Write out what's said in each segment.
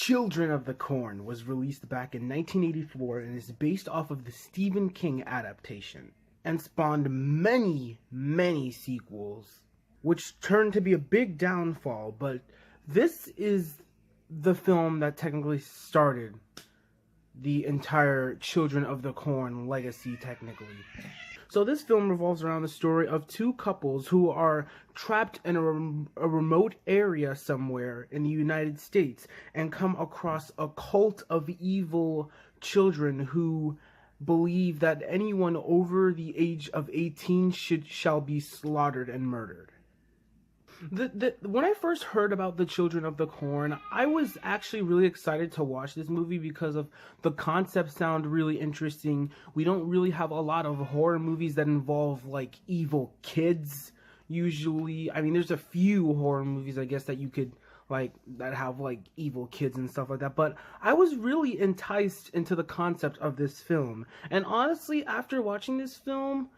Children of the Corn was released back in 1984 and is based off of the Stephen King adaptation and spawned many, many sequels, which turned to be a big downfall, but this is the film that technically started the entire Children of the Corn legacy, technically. So this film revolves around the story of two couples who are trapped in a remote area somewhere in the United States and come across a cult of evil children who believe that anyone over the age of 18 shall be slaughtered and murdered. When I first heard about the Children of the Corn, I was actually really excited to watch this movie because of the concept sound really interesting. We don't really have a lot of horror movies that involve like evil kids usually. I mean, there's a few horror movies I guess that you could like that have like evil kids and stuff like that, but I was really enticed into the concept of this film. And honestly, after watching this film,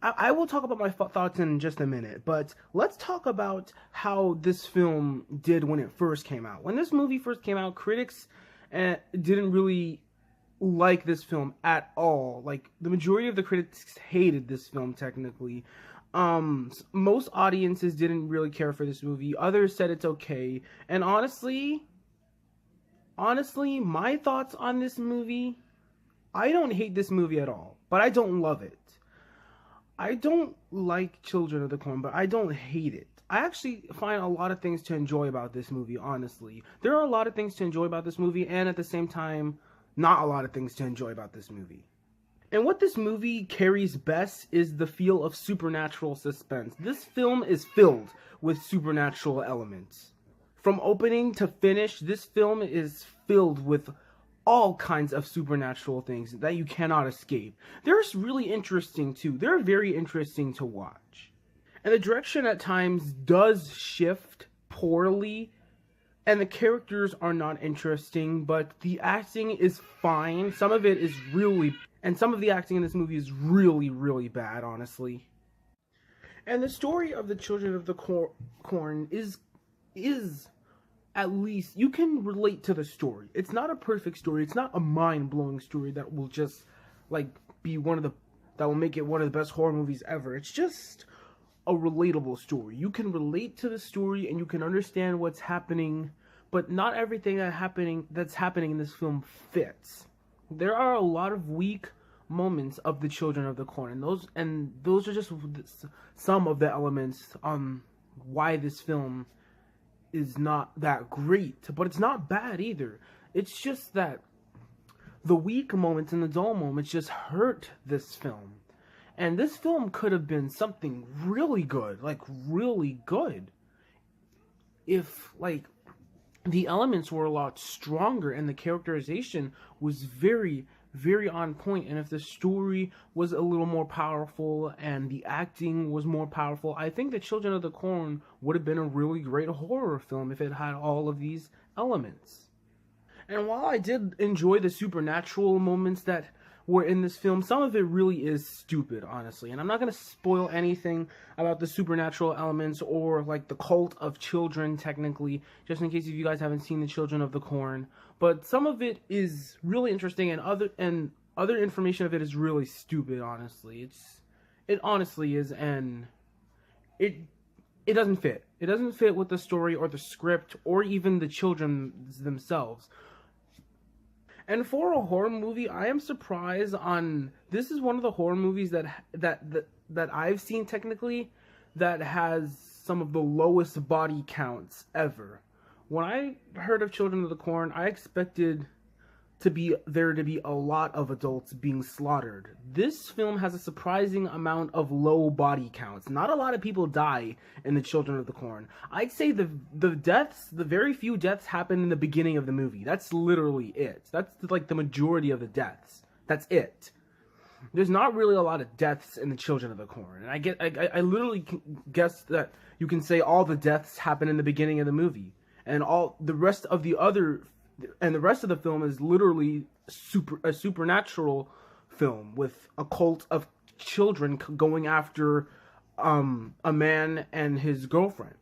I will talk about my thoughts in just a minute, but let's talk about how this film did when it first came out. When this movie first came out, critics didn't really like this film at all. Like, the majority of the critics hated this film, technically. Most audiences didn't really care for this movie. Others said it's okay. And honestly, my thoughts on this movie, I don't hate this movie at all, but I don't love it. I don't like Children of the Corn, but I don't hate it. I actually find a lot of things to enjoy about this movie, honestly. There are a lot of things to enjoy about this movie, and at the same time, not a lot of things to enjoy about this movie. And what this movie carries best is the feel of supernatural suspense. This film is filled with supernatural elements. From opening to finish, this film is filled with all kinds of supernatural things that you cannot escape. They're really interesting too. They're very interesting to watch. And the direction at times does shift poorly, and the characters are not interesting, but the acting is fine. Some of it is really, and some of the acting in this movie is really, really bad, honestly. And the story of the Children of the Corn is at least, you can relate to the story. It's not a perfect story. It's not a mind-blowing story that will just, like, be that will make it one of the best horror movies ever. It's just a relatable story. You can relate to the story and you can understand what's happening, but not everything that's happening in this film fits. There are a lot of weak moments of the Children of the Corn, and those are just some of the elements on why this film is not that great, but it's not bad either. It's just that the weak moments and the dull moments just hurt this film. And this film could have been something really good, like really good, if like the elements were a lot stronger and the characterization was very, very on point, and if the story was a little more powerful and the acting was more powerful, I think The Children of the Corn would have been a really great horror film if it had all of these elements. And while I did enjoy the supernatural moments that were in this film, some of it really is stupid, honestly. And I'm not going to spoil anything about the supernatural elements or like the cult of children, technically, just in case if you guys haven't seen The Children of the Corn. But some of it is really interesting, and other information of it is really stupid, honestly. It honestly is, and it doesn't fit. It doesn't fit with the story or the script or even the children themselves. And for a horror movie, I am surprised on... This is one of the horror movies that I've seen, technically, that has some of the lowest body counts ever. When I heard of Children of the Corn, I expected there to be a lot of adults being slaughtered. This film has a surprising amount of low body counts. Not a lot of people die in The Children of the Corn. I'd say the very few deaths happen in the beginning of the movie. That's literally it. That's like the majority of the deaths. That's it. There's not really a lot of deaths in The Children of the Corn. And I literally guess that you can say all the deaths happen in the beginning of the movie. And the rest of the film is literally a supernatural film with a cult of children going after a man and his girlfriend.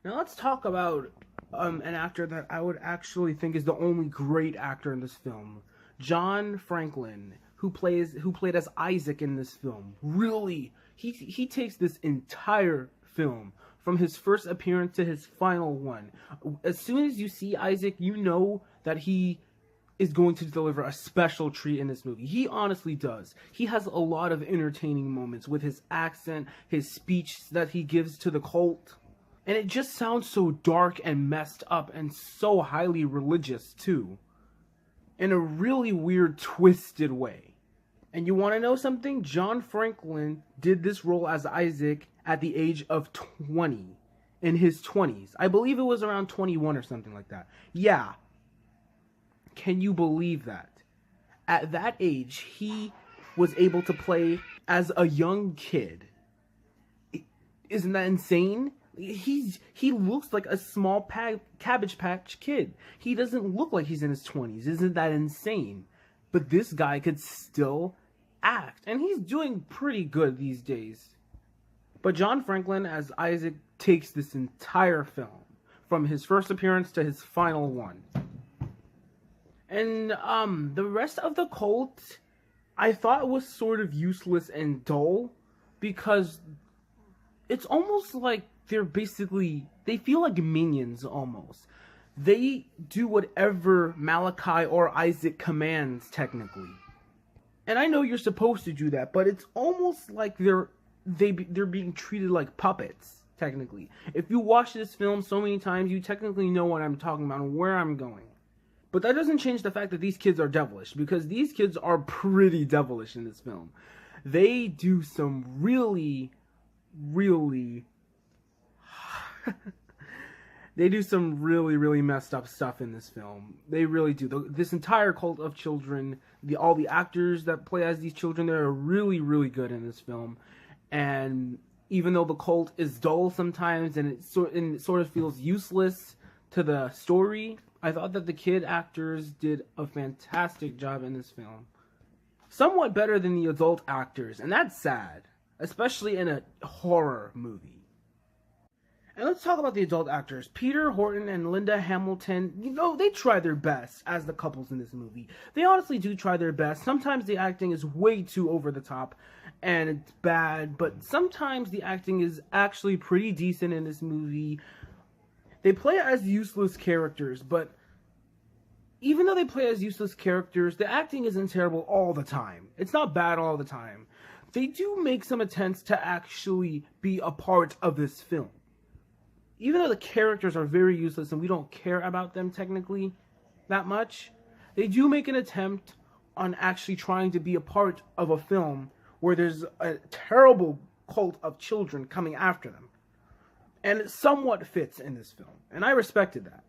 Now let's talk about an actor that I would actually think is the only great actor in this film. John Franklin, who played as Isaac in this film. Really, he takes this entire film from his first appearance to his final one. As soon as you see Isaac, you know that he is going to deliver a special treat in this movie. He honestly does. He has a lot of entertaining moments with his accent, his speech that he gives to the cult. And it just sounds so dark and messed up and so highly religious too. In a really weird, twisted way. And you want to know something? John Franklin did this role as Isaac at the age of 20. In his 20s. I believe it was around 21 or something like that. Yeah. Can you believe that? At that age, he was able to play as a young kid. Isn't that insane? He looks like a small Cabbage Patch Kid. He doesn't look like he's in his 20s. Isn't that insane? But this guy could still act. And he's doing pretty good these days. But John Franklin as Isaac takes this entire film. From his first appearance to his final one. And the rest of the cult, I thought was sort of useless and dull. Because it's almost like they feel like minions almost. They do whatever Malachi or Isaac commands, technically. And I know you're supposed to do that, but it's almost like they're being treated like puppets, technically. If you watch this film so many times, you technically know what I'm talking about and where I'm going. But that doesn't change the fact that these kids are devilish, because these kids are pretty devilish in this film. They do some really they do some really messed up stuff in this film. They really do. This entire cult of children, all the actors that play as these children, they're really good in this film. And even though the cult is dull sometimes and it sort of feels useless to the story, I thought that the kid actors did a fantastic job in this film. Somewhat better than the adult actors, and that's sad, especially in a horror movie. And let's talk about the adult actors. Peter Horton and Linda Hamilton, they try their best as the couples in this movie. They honestly do try their best. Sometimes the acting is way too over the top and it's bad, but sometimes the acting is actually pretty decent in this movie. They play as useless characters, but even though they play as useless characters, the acting isn't terrible all the time. It's not bad all the time. They do make some attempts to actually be a part of this film. Even though the characters are very useless and we don't care about them technically that much, they do make an attempt on actually trying to be a part of a film where there's a terrible cult of children coming after them. And it somewhat fits in this film. And I respected that.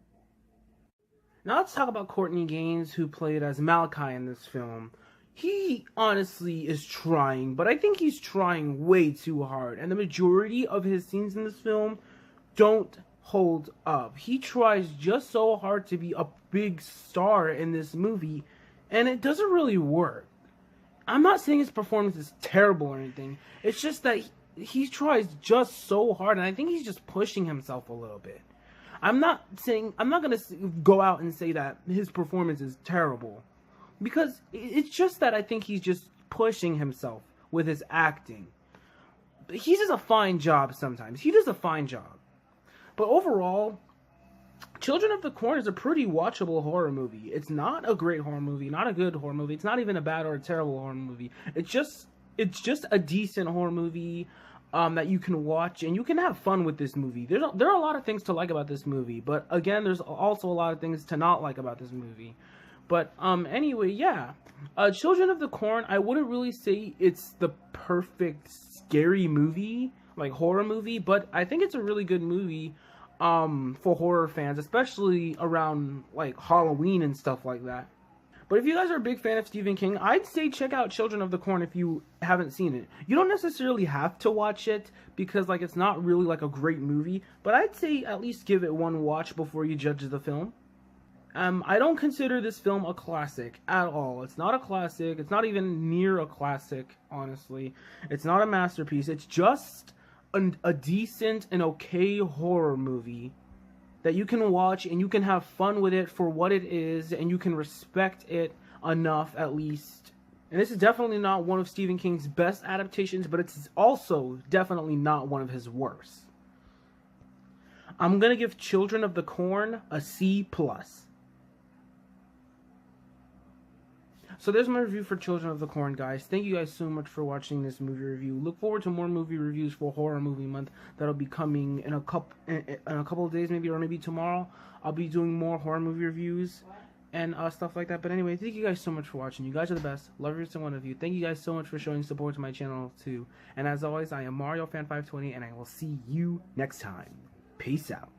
Now let's talk about Courtney Gaines, who played as Malachi in this film. He honestly is trying, but I think he's trying way too hard. And the majority of his scenes in this film don't hold up. He tries just so hard to be a big star in this movie, and it doesn't really work. I'm not saying his performance is terrible or anything. It's just that he tries just so hard, and I think he's just pushing himself a little bit. I'm not going to go out and say that his performance is terrible, because it's just that I think he's just pushing himself with his acting. He does a fine job sometimes. He does a fine job. But overall, Children of the Corn is a pretty watchable horror movie. It's not a great horror movie, not a good horror movie. It's not even a bad or a terrible horror movie. It's just a decent horror movie that you can watch, and you can have fun with this movie. There are a lot of things to like about this movie, but again, there's also a lot of things to not like about this movie. But anyway, yeah. Children of the Corn, I wouldn't really say it's the perfect scary movie, like horror movie, but I think it's a really good movie for horror fans, especially around like Halloween and stuff like that. But if you guys are a big fan of Stephen King, I'd say check out Children of the Corn if you haven't seen it. You don't necessarily have to watch it because like it's not really like a great movie, but I'd say at least give it one watch before you judge the film. I don't consider this film a classic at all. It's not a classic. It's not even near a classic, honestly. It's not a masterpiece. It's just a decent and okay horror movie that you can watch and you can have fun with it for what it is, and you can respect it enough at least. And this is definitely not one of Stephen King's best adaptations, but it's also definitely not one of his worst. I'm going to give Children of the Corn a C+. So there's my review for Children of the Corn, guys. Thank you guys so much for watching this movie review. Look forward to more movie reviews for Horror Movie Month that'll be coming in a couple of days, maybe, or maybe tomorrow. I'll be doing more horror movie reviews and stuff like that. But anyway, thank you guys so much for watching. You guys are the best. Love every single one of you. Thank you guys so much for showing support to my channel too. And as always, I am Mario Fan 520, and I will see you next time. Peace out.